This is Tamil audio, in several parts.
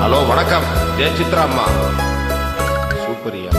ஹலோ வணக்கம், ஜெயசித்ரா அம்மா. சூப்பரியா.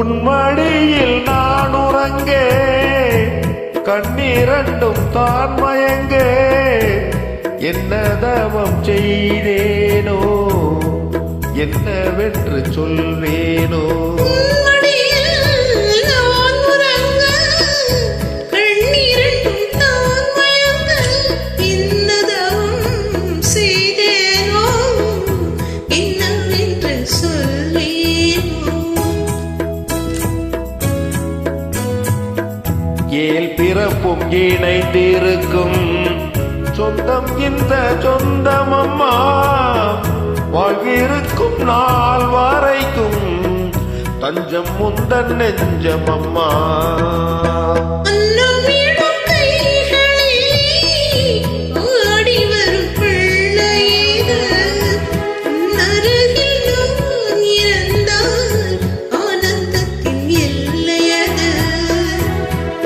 உன் மடியில் நான் உறங்க கண்ணீரண்டும் தான் மயங்க என்ன தவம் செய்தேனோ என்னவென்று சொல்வேனோ. ஏல் பிறப்பும் இணைந்திருக்கும் சொந்தம் இந்த சொந்தமம்மா, வாழ்விருக்கும் நாள் வரைக்கும் தஞ்சம் முந்தன் நெஞ்சமம்மா.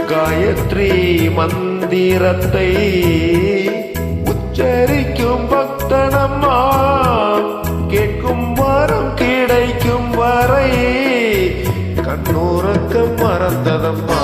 காயத்ரி மந்திரத்தை உச்சரிக்கும் பக்தனம்மா, கேட்கும் வரம் கிடைக்கும் வரை கண்ணுறக்கம் மறந்ததம்மா.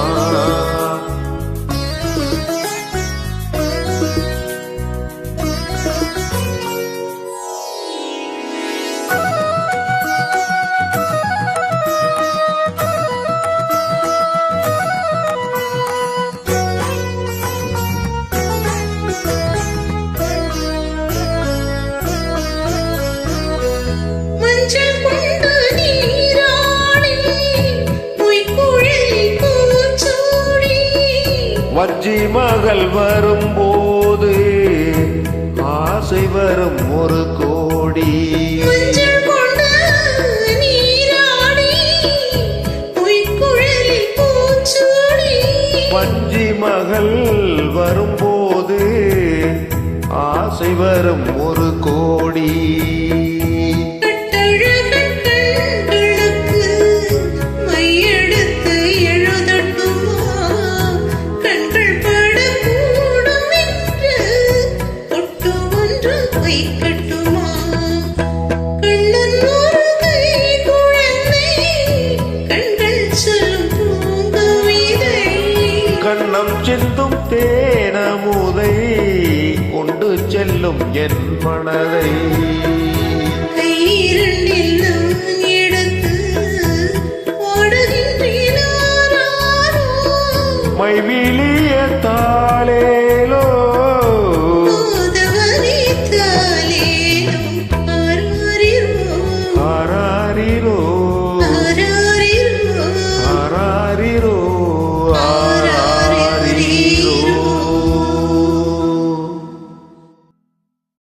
வஞ்சி மகள் வரும்போது ஆசை வரும் ஒரு கோடி. வஞ்சி மகள் வரும்போது ஆசை வரும் ஒரு கோடி. கண்ணம் சிந்தும் தேனமுதை கொண்டு செல்லும் என் மனதை.